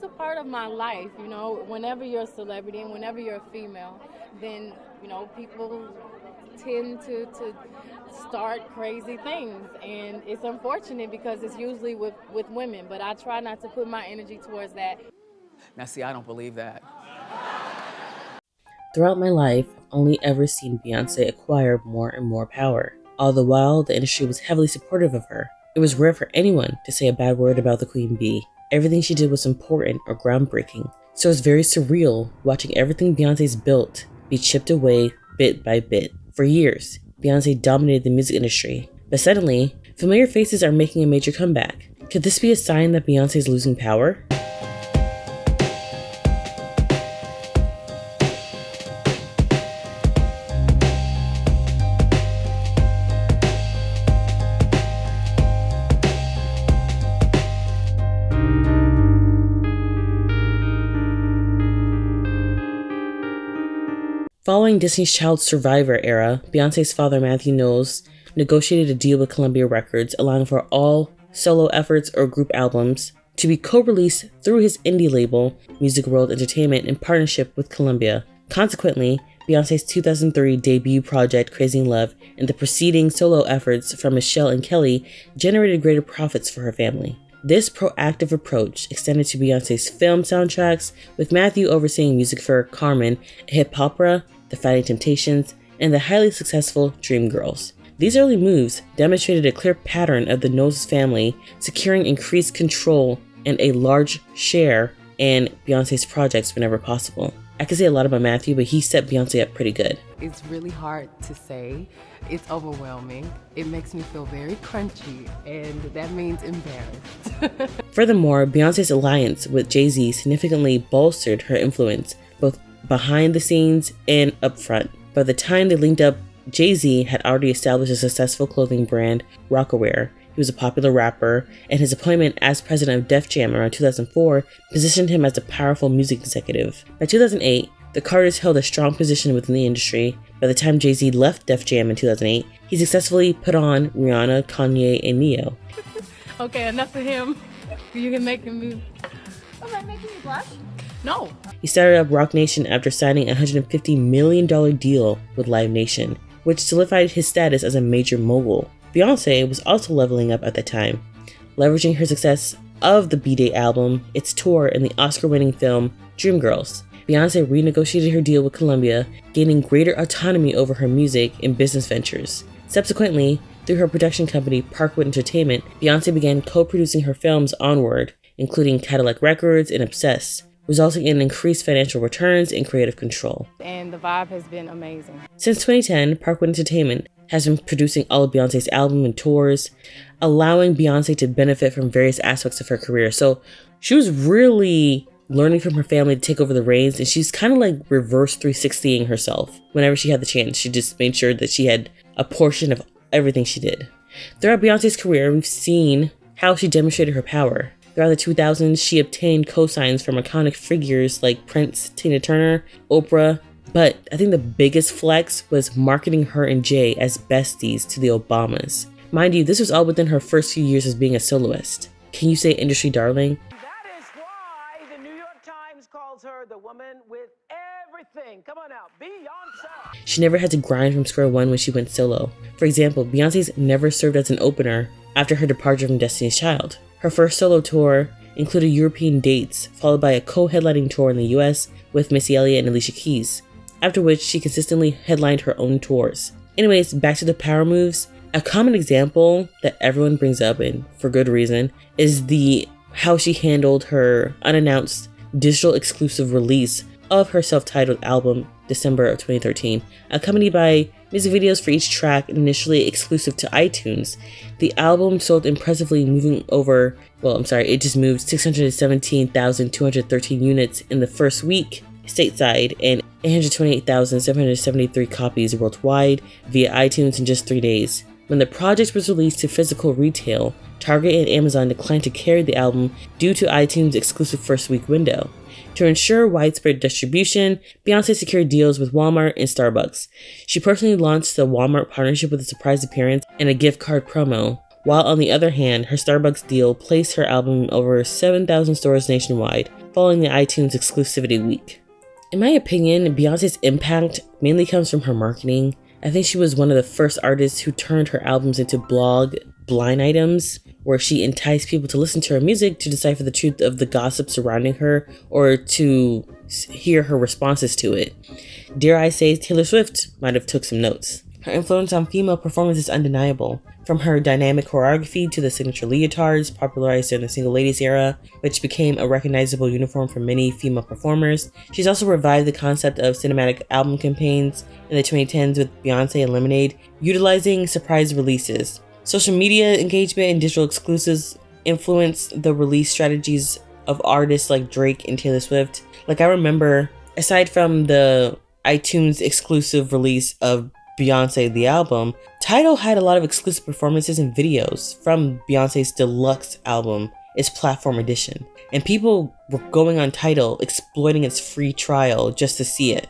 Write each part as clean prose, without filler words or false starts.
a part of my life, you know. Whenever you're a celebrity and whenever you're a female, then, you know, people tend to start crazy things. And it's unfortunate because it's usually with women, but I try not to put my energy towards that. Now, see, I don't believe that. Throughout my life, I've only ever seen Beyonce acquire more and more power. All the while, the industry was heavily supportive of her. It was rare for anyone to say a bad word about the Queen Bee. Everything she did was important or groundbreaking. So it's very surreal watching everything Beyonce's built be chipped away bit by bit. For years, Beyonce dominated the music industry. But suddenly, familiar faces are making a major comeback. Could this be a sign that Beyonce is losing power? Following Disney's Child's Survivor era, Beyonce's father Matthew Knowles negotiated a deal with Columbia Records allowing for all solo efforts or group albums to be co-released through his indie label, Music World Entertainment, in partnership with Columbia. Consequently, Beyonce's 2003 debut project Crazy in Love and the preceding solo efforts from Michelle and Kelly generated greater profits for her family. This proactive approach extended to Beyonce's film soundtracks, with Matthew overseeing music for Carmen, a hip opera, The Fighting Temptations, and the highly successful Dreamgirls. These early moves demonstrated a clear pattern of the Knowles family securing increased control and a large share in Beyonce's projects whenever possible. I could say a lot about Matthew, but he set Beyonce up pretty good. It's really hard to say. It's overwhelming. It makes me feel very crunchy, and that means embarrassed. Furthermore, Beyonce's alliance with Jay-Z significantly bolstered her influence, both behind the scenes and up front. By the time they linked up, Jay-Z had already established a successful clothing brand, Rocawear. He was a popular rapper, and his appointment as president of Def Jam around 2004 positioned him as a powerful music executive. By 2008, the Carters held a strong position within the industry. By the time Jay-Z left Def Jam in 2008, he successfully put on Rihanna, Kanye, and Neo. Okay, enough of him. You can make him move. Am I making you blush? No. He started up Roc Nation after signing a $150 million deal with Live Nation, which solidified his status as a major mogul. Beyonce was also leveling up at the time, leveraging her success of the B-Day album, its tour, and the Oscar-winning film Dreamgirls. Beyonce renegotiated her deal with Columbia, gaining greater autonomy over her music and business ventures. Subsequently, through her production company Parkwood Entertainment, Beyonce began co-producing her films onward, including Cadillac Records and Obsessed, resulting in increased financial returns and creative control. And the vibe has been amazing. Since 2010, Parkwood Entertainment has been producing all of Beyonce's albums and tours, allowing Beyonce to benefit from various aspects of her career. So she was really learning from her family to take over the reins, and she's kind of like reverse 360ing herself. Whenever she had the chance, she just made sure that she had a portion of everything she did. Throughout Beyonce's career, we've seen how she demonstrated her power. Throughout the 2000s, she obtained cosigns from iconic figures like Prince, Tina Turner, Oprah, but I think the biggest flex was marketing her and Jay as besties to the Obamas. Mind you, this was all within her first few years as being a soloist. Can you say industry darling? That is why the New York Times calls her the woman with everything. Come on now, Beyonce. She never had to grind from square one when she went solo. For example, Beyonce's never served as an opener after her departure from Destiny's Child. Her first solo tour included European dates, followed by a co-headlining tour in the US with Missy Elliott and Alicia Keys, after which she consistently headlined her own tours. Anyways, back to the power moves. A common example that everyone brings up, and for good reason, is how she handled her unannounced digital exclusive release of her self-titled album December of 2013, accompanied by music videos for each track initially exclusive to iTunes. The album sold impressively, it just moved 617,213 units in the first week stateside and 828,773 copies worldwide via iTunes in just 3 days. When the project was released to physical retail, Target and Amazon declined to carry the album due to iTunes' exclusive first week window. To ensure widespread distribution, Beyonce secured deals with Walmart and Starbucks. She personally launched the Walmart partnership with a surprise appearance and a gift card promo, while on the other hand, her Starbucks deal placed her album in over 7,000 stores nationwide. following the iTunes exclusivity week. In my opinion, Beyonce's impact mainly comes from her marketing. I think she was one of the first artists who turned her albums into blog blind items, where she enticed people to listen to her music to decipher the truth of the gossip surrounding her or to hear her responses to it. Dare I say, Taylor Swift might have took some notes. Her influence on female performance is undeniable, from her dynamic choreography to the signature leotards popularized during the single ladies era, which became a recognizable uniform for many female performers. She's also revived the concept of cinematic album campaigns in the 2010s with Beyonce and Lemonade, utilizing surprise releases. Social media engagement and digital exclusives influenced the release strategies of artists like Drake and Taylor Swift. Like, I remember, aside from the iTunes exclusive release of Beyonce the album, Tidal had a lot of exclusive performances and videos from Beyonce's deluxe album, its platform edition, and people were going on Tidal exploiting its free trial just to see it.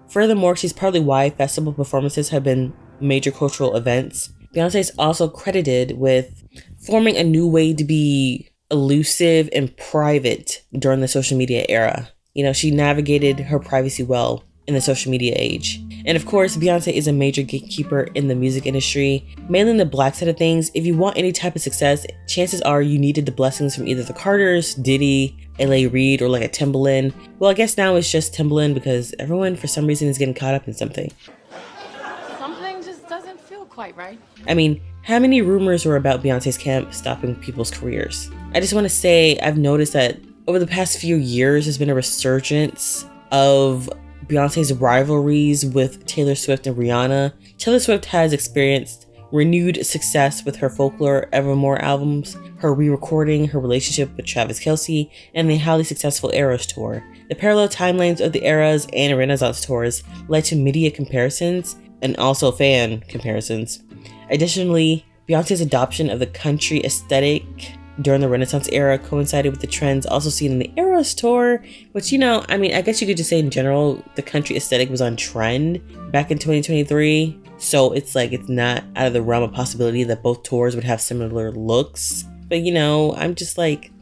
Furthermore, she's partly why festival performances have been major cultural events. Beyonce is also credited with forming a new way to be elusive and private during the social media era. You know, she navigated her privacy well in the social media age. And of course, Beyonce is a major gatekeeper in the music industry, mainly in the black side of things. If you want any type of success, chances are you needed the blessings from either the Carters, Diddy, L.A. Reid, or like a Timbaland. Well, I guess now it's just Timbaland because everyone for some reason is getting caught up in something. Something just doesn't feel quite right. I mean, how many rumors were about Beyonce's camp stopping people's careers? I just want to say I've noticed that over the past few years, there's been a resurgence of Beyonce's rivalries with Taylor Swift and Rihanna. Taylor Swift has experienced renewed success with her Folklore Evermore albums, her re-recording, her relationship with Travis Kelce, and the highly successful Eras tour. The parallel timelines of the Eras and Renaissance tours led to media comparisons and also fan comparisons. Additionally, Beyonce's adoption of the country aesthetic during the Renaissance era coincided with the trends also seen in the Eras tour, which, you know, I mean, I guess you could just say in general, the country aesthetic was on trend back in 2023. So it's like, it's not out of the realm of possibility that both tours would have similar looks. But, you know, I'm just like,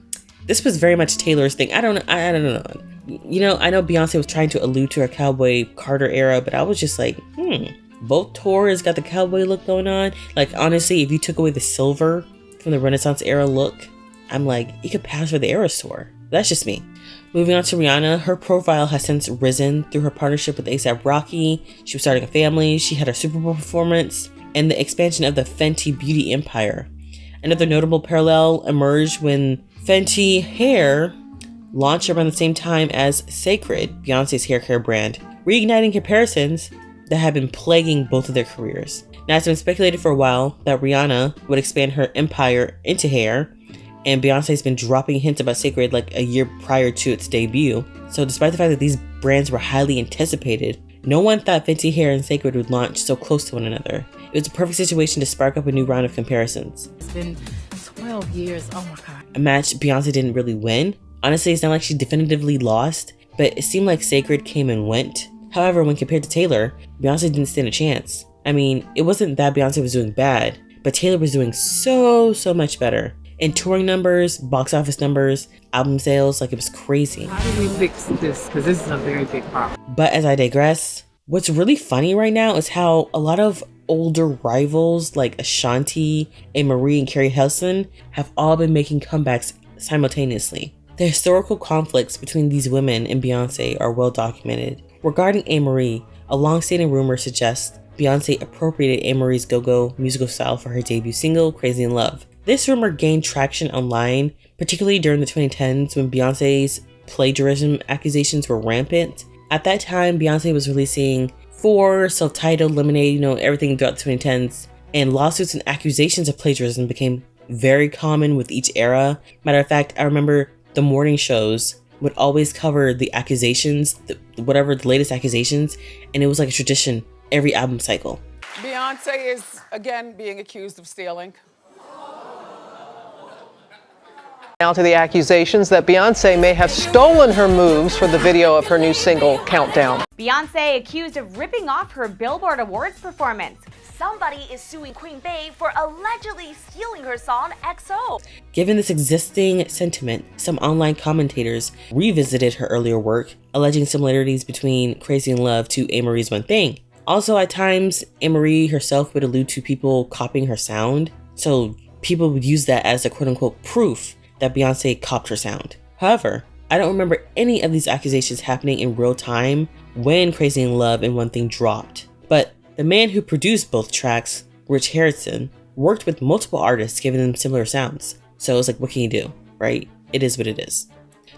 this was very much Taylor's thing. I don't know. You know, I know Beyonce was trying to allude to her Cowboy Carter era, but I was just like, both tours got the cowboy look going on. Like, honestly, if you took away the silver from the Renaissance era look, I'm like, you could pass for the Eras tour. That's just me. Moving on to Rihanna, her profile has since risen through her partnership with A$AP Rocky. She was starting a family, she had her Super Bowl performance, and the expansion of the Fenty beauty empire. Another notable parallel emerged when Fenty Hair launched around the same time as Sacred, Beyonce's hair care brand, reigniting comparisons that had been plaguing both of their careers. Now, it's been speculated for a while that Rihanna would expand her empire into hair, and Beyonce's been dropping hints about Sacred like a year prior to its debut. So despite the fact that these brands were highly anticipated, no one thought Fenty Hair and Sacred would launch so close to one another. It was a perfect situation to spark up a new round of comparisons. It's been 12 years, oh my God. A match Beyonce didn't really win. Honestly, it's not like she definitively lost, but it seemed like Sacred came and went. However, when compared to Taylor, Beyonce didn't stand a chance. I mean, it wasn't that Beyonce was doing bad, but Taylor was doing so much better. In touring numbers, box office numbers, album sales, like, it was crazy. How do we fix this? Because this is a very big problem. But as I digress, what's really funny right now is how a lot of older rivals like Ashanti, A-Marie, and Carrie Hilson have all been making comebacks simultaneously. The historical conflicts between these women and Beyonce are well documented. Regarding A-Marie, a long-standing rumor suggests Beyonce appropriated A-Marie's go-go musical style for her debut single, Crazy in Love. This rumor gained traction online, particularly during the 2010s when Beyonce's plagiarism accusations were rampant. At that time, Beyonce was releasing 4 self-titled, Lemonade, everything throughout the 2010s, and lawsuits and accusations of plagiarism became very common with each era. Matter of fact, I remember the morning shows would always cover the accusations, whatever the latest accusations, and it was like a tradition every album cycle. Beyonce is again being accused of stealing. Now to the accusations that Beyonce may have stolen her moves for the video of her new single, Countdown. Beyonce accused of ripping off her Billboard Awards performance. somebody is suing Queen Bey for allegedly stealing her song XO. Given this existing sentiment, some online commentators revisited her earlier work, alleging similarities between Crazy in Love to Amerie's One Thing. Also, at times, Amerie herself would allude to people copying her sound, so people would use that as a quote-unquote proof that Beyonce copied her sound. However, I don't remember any of these accusations happening in real time when Crazy in Love and One Thing dropped. But the man who produced both tracks, Rich Harrison, worked with multiple artists giving them similar sounds. So it's like, what can you do, right? It is what it is.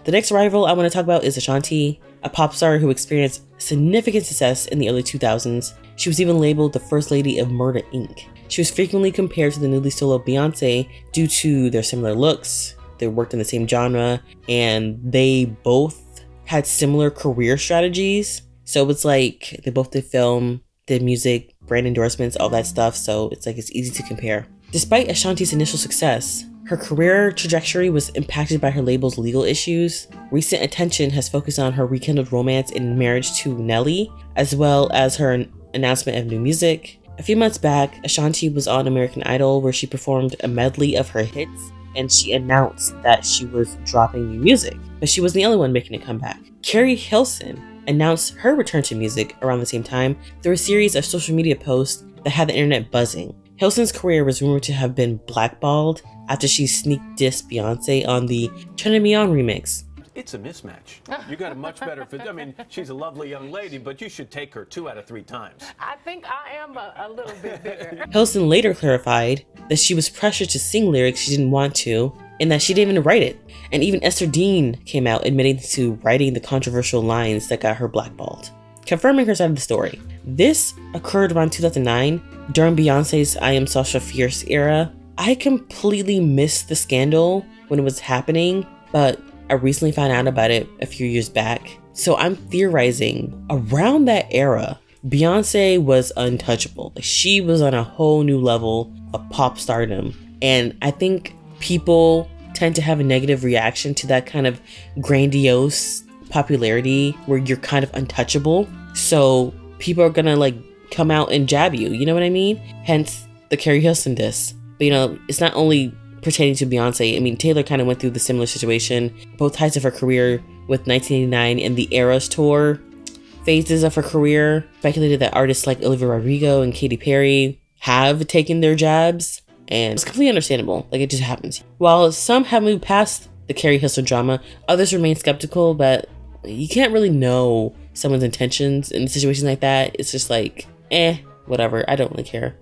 The next rival I want to talk about is Ashanti, a pop star who experienced significant success in the early 2000s. She was even labeled the First Lady of Murder, Inc. She was frequently compared to the newly solo Beyonce due to their similar looks. They worked in the same genre, and they both had similar career strategies. So it's like they both did film, did music, brand endorsements, all that stuff. So it's like it's easy to compare. Despite Ashanti's initial success, her career trajectory was impacted by her label's legal issues. Recent attention has focused on her rekindled romance and marriage to Nelly, as well as her announcement of new music. A few months back, Ashanti was on American Idol, where she performed a medley of her hits, and she announced that she was dropping new music, but she wasn't the only one making a comeback. Carrie Hilson announced her return to music around the same time through a series of social media posts that had the internet buzzing. Hilson's career was rumored to have been blackballed after she sneak dissed Beyonce on the Turning Me On remix. It's a mismatch. You got a much better fit. I mean, she's a lovely young lady, but you should take her 2 out of 3 times. I think I am a little bit bigger. Hilson later clarified that she was pressured to sing lyrics she didn't want to, and that she didn't even write it. And even Esther Dean came out admitting to writing the controversial lines that got her blackballed, confirming her side of the story. This occurred around 2009, during Beyonce's I Am Sasha Fierce era. I completely missed the scandal when it was happening, but I recently found out about it a few years back. So I'm theorizing around that era, Beyonce was untouchable. She was on a whole new level of pop stardom. And I think people tend to have a negative reaction to that kind of grandiose popularity where you're kind of untouchable. So people are gonna like come out and jab you, you know what I mean? Hence the Carrie Hilson diss. But you know, it's not only pertaining to Beyonce. I mean, Taylor kind of went through the similar situation, both sides of her career with 1989 and the Eras Tour phases of her career. Speculated that artists like Olivia Rodrigo and Katy Perry have taken their jabs, and it's completely understandable. Like, it just happens. While some have moved past the Carrie Hilson drama, others remain skeptical, but you can't really know someone's intentions in a situation like that. It's just like, whatever, I don't really care.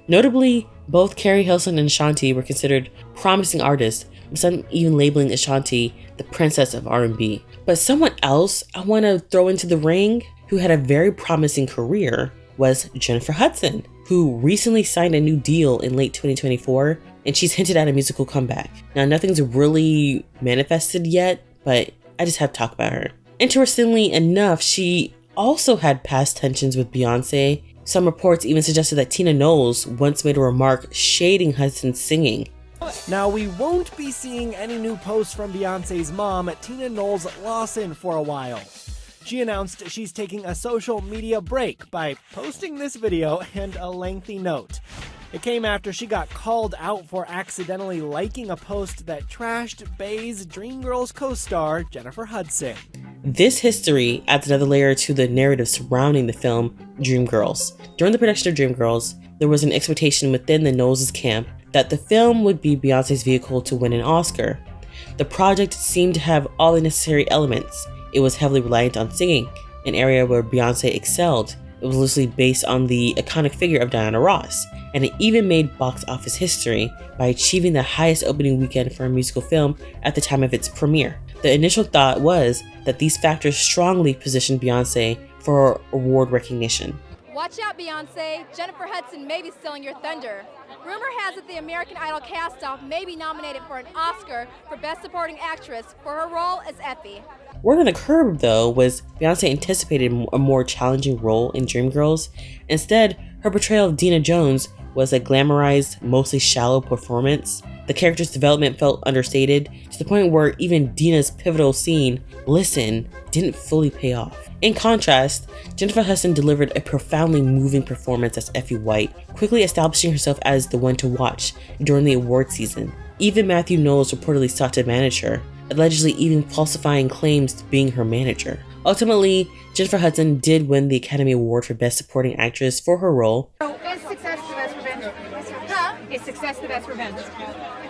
Notably, both Carrie Hilson and Ashanti were considered promising artists, with some even labeling Ashanti the princess of R&B. But someone else I want to throw into the ring who had a very promising career was Jennifer Hudson, who recently signed a new deal in late 2024, and she's hinted at a musical comeback. Now, nothing's really manifested yet, but I just have to talk about her. Interestingly enough, she also had past tensions with Beyonce. Some reports even suggested that Tina Knowles once made a remark shading Hudson's singing. Now, we won't be seeing any new posts from Beyonce's mom, Tina Knowles Lawson, for a while. She announced she's taking a social media break by posting this video and a lengthy note. It came after she got called out for accidentally liking a post that trashed Bey's Dreamgirls co-star Jennifer Hudson. This history adds another layer to the narrative surrounding the film Dreamgirls. During the production of Dreamgirls, there was an expectation within the Knowles' camp that the film would be Beyonce's vehicle to win an Oscar. The project seemed to have all the necessary elements. It was heavily reliant on singing, an area where Beyonce excelled. It was loosely based on the iconic figure of Diana Ross, and it even made box office history by achieving the highest opening weekend for a musical film at the time of its premiere. The initial thought was that these factors strongly positioned Beyonce for award recognition. Watch out, Beyonce. Jennifer Hudson may be stealing your thunder. Rumor has it the American Idol cast-off may be nominated for an Oscar for Best Supporting Actress for her role as Effie. Word on the curb, though, was Beyonce anticipated a more challenging role in Dreamgirls. Instead, her portrayal of Dina Jones was a glamorized, mostly shallow performance The character's development felt understated to the point where even Dina's pivotal scene, Listen, didn't fully pay off. In contrast, Jennifer Hudson delivered a profoundly moving performance as Effie White, quickly establishing herself as the one to watch during the award season. Even Matthew Knowles reportedly sought to manage her, allegedly even falsifying claims to being her manager. Ultimately, Jennifer Hudson did win the Academy Award for Best Supporting Actress for her role. Is success the best revenge? Huh? Is success the best revenge?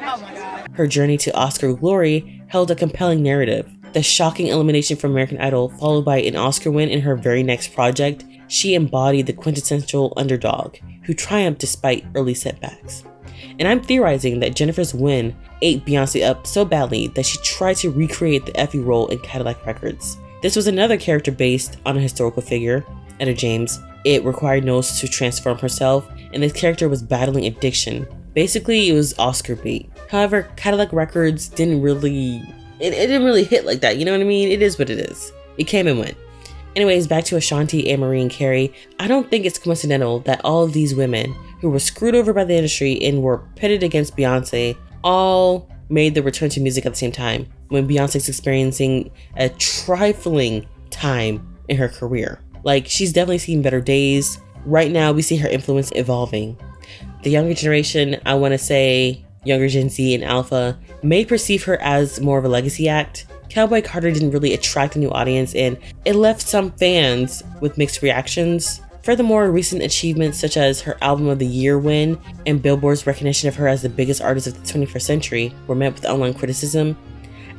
Oh my God. Her journey to Oscar glory held a compelling narrative. The shocking elimination from American Idol, followed by an Oscar win in her very next project, she embodied the quintessential underdog who triumphed despite early setbacks. And I'm theorizing that Jennifer's win ate Beyonce up so badly that she tried to recreate the Effie role in Cadillac Records. This was another character based on a historical figure, Etta James. It required Knowles to transform herself, and this character was battling addiction. Basically, it was Oscar bait. However, Cadillac Records didn't really hit like that, you know what I mean? It is what it is. It came and went. Anyways, back to Ashanti, Anne-Marie, and Carrie. I don't think it's coincidental that all of these women who were screwed over by the industry and were pitted against Beyonce all made the return to music at the same time, when Beyonce's experiencing a trifling time in her career. Like, she's definitely seen better days. Right now, we see her influence evolving. The younger generation, I want to say younger Gen Z and Alpha, may perceive her as more of a legacy act. Cowboy Carter didn't really attract a new audience, and it left some fans with mixed reactions. Furthermore, recent achievements such as her Album of the Year win and Billboard's recognition of her as the biggest artist of the 21st century were met with online criticism.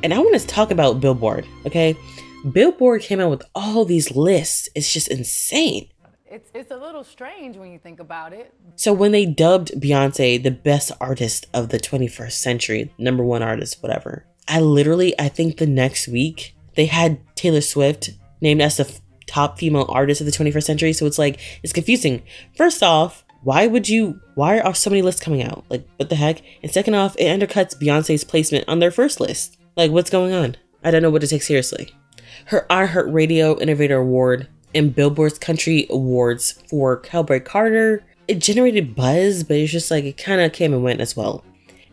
And I want to talk about Billboard, okay? Billboard came out with all these lists. It's just insane. It's a little strange when you think about it. So when they dubbed Beyonce the best artist of the 21st century, number one artist, whatever, I think the next week they had Taylor Swift named as the top female artist of the 21st century. So it's confusing. First off, why are so many lists coming out? Like, what the heck? And second off, it undercuts Beyonce's placement on their first list. Like, what's going on? I don't know what to take seriously. Her iHeartRadio Innovator Award and Billboard's Country Awards for Cowboy Carter, it generated buzz, but it's just like it kind of came and went as well.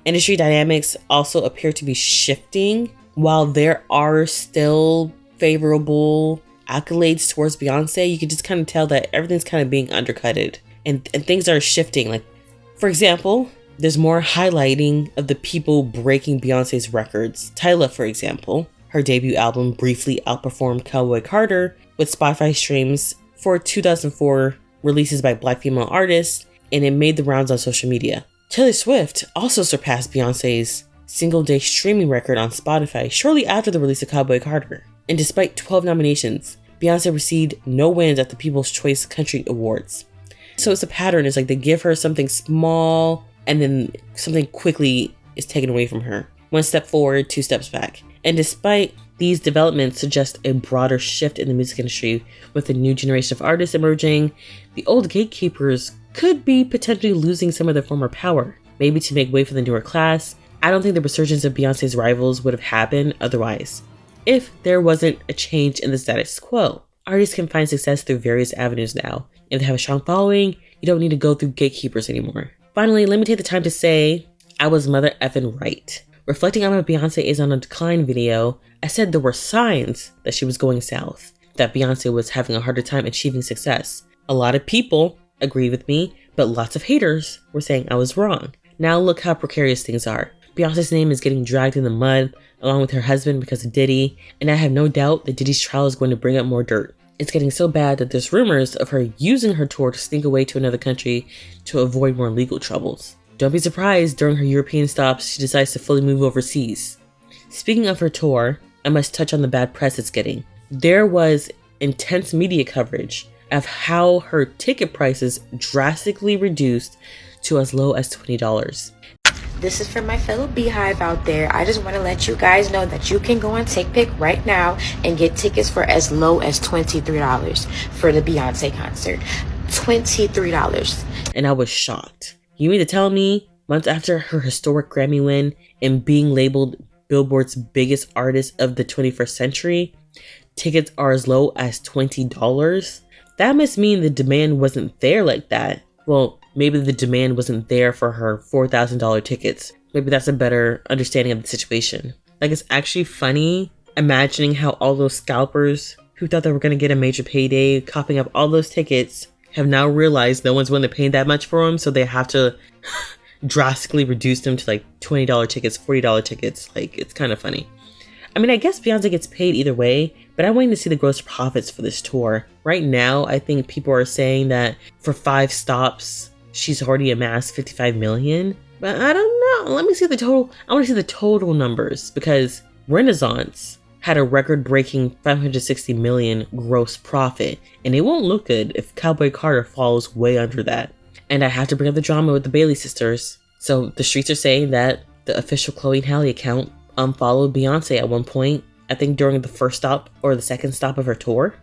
Industry dynamics also appear to be shifting. While there are still favorable accolades towards Beyonce, you can just kind of tell that everything's kind of being undercutted and things are shifting. Like, for example, there's more highlighting of the people breaking Beyonce's records. Tyla, for example, her debut album briefly outperformed Cowboy Carter with Spotify streams for 2004 releases by Black female artists, and it made the rounds on social media. Taylor Swift also surpassed Beyonce's single-day streaming record on Spotify shortly after the release of Cowboy Carter. And despite 12 nominations, Beyonce received no wins at the People's Choice Country Awards. So it's a pattern. It's like they give her something small, and then something quickly is taken away from her. One step forward, two steps back. And despite these developments suggest a broader shift in the music industry with a new generation of artists emerging, the old gatekeepers could be potentially losing some of their former power, maybe to make way for the newer class. I don't think the resurgence of Beyonce's rivals would have happened otherwise, if there wasn't a change in the status quo. Artists can find success through various avenues now. If they have a strong following, you don't need to go through gatekeepers anymore. Finally, let me take the time to say I was mother effing right. Reflecting on my Beyonce is on a decline video, I said there were signs that she was going south, that Beyonce was having a harder time achieving success. A lot of people agreed with me, but lots of haters were saying I was wrong. Now look how precarious things are. Beyonce's name is getting dragged in the mud, along with her husband because of Diddy, and I have no doubt that Diddy's trial is going to bring up more dirt. It's getting so bad that there's rumors of her using her tour to sneak away to another country to avoid more legal troubles. Don't be surprised during her European stops she decides to fully move overseas. Speaking of her tour, I must touch on the bad press it's getting. There was intense media coverage of how her ticket prices drastically reduced to as low as $20. This is for my fellow Beehive out there. I just want to let you guys know that you can go on TickPick right now and get tickets for as low as $23 for the Beyonce concert. $23. And I was shocked. You mean to tell me, months after her historic Grammy win and being labeled Billboard's biggest artist of the 21st century, tickets are as low as $20? That must mean the demand wasn't there like that. Well, maybe the demand wasn't there for her $4,000 tickets, Maybe that's a better understanding of the situation. Like, it's actually funny imagining how all those scalpers who thought they were going to get a major payday, copying up all those tickets, have now realized no one's willing to pay that much for them, so they have to drastically reduce them to like $20 tickets, $40 tickets. Like, it's kind of funny. I mean, I guess Beyonce gets paid either way, but I'm waiting to see the gross profits for this tour. Right now, I think people are saying that for 5 stops, she's already amassed $55 million. But I don't know. Let me see the total. I want to see the total numbers, because Resurgence had a record-breaking $560 million gross profit, and it won't look good if Cowboy Carter falls way under that. And I have to bring up the drama with the Bailey sisters. So the streets are saying that the official Chloe and Halle account unfollowed Beyonce at one point, I think during the first stop or the second stop of her tour.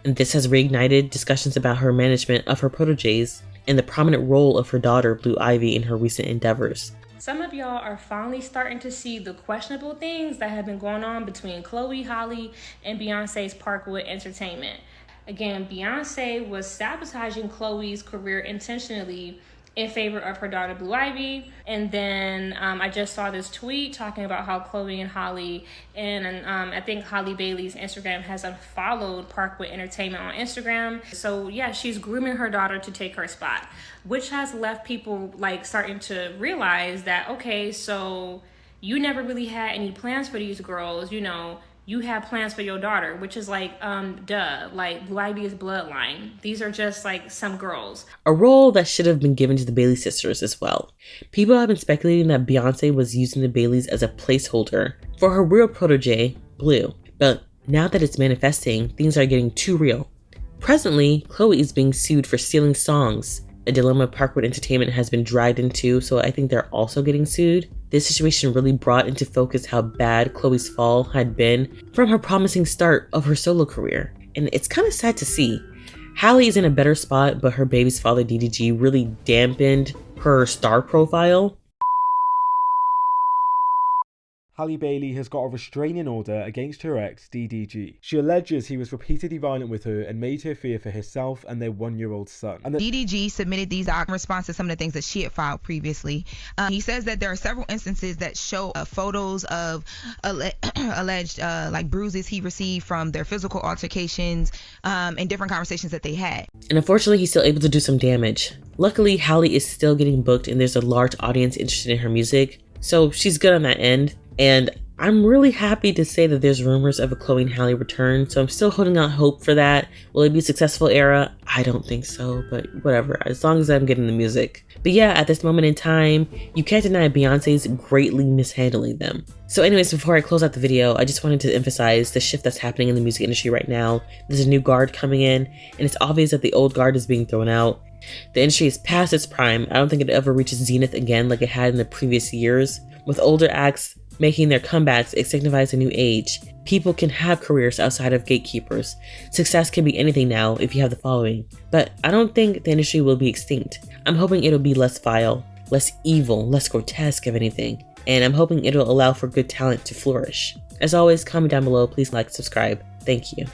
And this has reignited discussions about her management of her proteges and the prominent role of her daughter, Blue Ivy, in her recent endeavors. Some of y'all are finally starting to see the questionable things that have been going on between Chloe, Halle, and Beyonce's Parkwood Entertainment. Again, Beyonce was sabotaging Chloe's career intentionally in favor of her daughter Blue Ivy. And then I just saw this tweet talking about how Chloe and Halle, and I think Halle Bailey's Instagram has unfollowed Parkwood Entertainment on Instagram. So yeah, she's grooming her daughter to take her spot, which has left people like starting to realize that, okay, so you never really had any plans for these girls, you know, you have plans for your daughter, which is like, duh, like Blue Ivy is bloodline. These are just like some girls. A role that should have been given to the Bailey sisters as well. People have been speculating that Beyonce was using the Baileys as a placeholder for her real protege, Blue. But now that it's manifesting, things are getting too real. Presently, Chloe is being sued for stealing songs, a dilemma Parkwood Entertainment has been dragged into, so I think they're also getting sued. This situation really brought into focus how bad Chloe's fall had been from her promising start of her solo career. And it's kind of sad to see. Halle is in a better spot, but her baby's father, DDG, really dampened her star profile. Halle Bailey has got a restraining order against her ex, DDG. She alleges he was repeatedly violent with her and made her fear for herself and their 1-year-old son. And DDG submitted these in response to some of the things that she had filed previously. He says that there are several instances that show photos of alleged like bruises he received from their physical altercations and different conversations that they had. And unfortunately, he's still able to do some damage. Luckily, Halle is still getting booked and there's a large audience interested in her music, so she's good on that end. And I'm really happy to say that there's rumors of a Chloe and Halle return, so I'm still holding out hope for that. Will it be a successful era? I don't think so, but whatever, as long as I'm getting the music. But yeah, at this moment in time, you can't deny Beyonce's greatly mishandling them. So anyways, before I close out the video, I just wanted to emphasize the shift that's happening in the music industry right now. There's a new guard coming in, and it's obvious that the old guard is being thrown out. The industry is past its prime. I don't think it ever reaches zenith again like it had in the previous years. With older acts making their comebacks, it signifies a new age. People can have careers outside of gatekeepers. Success can be anything now if you have the following. But I don't think the industry will be extinct. I'm hoping it'll be less vile, less evil, less grotesque if anything. And I'm hoping it'll allow for good talent to flourish. As always, comment down below, please like, subscribe. Thank you.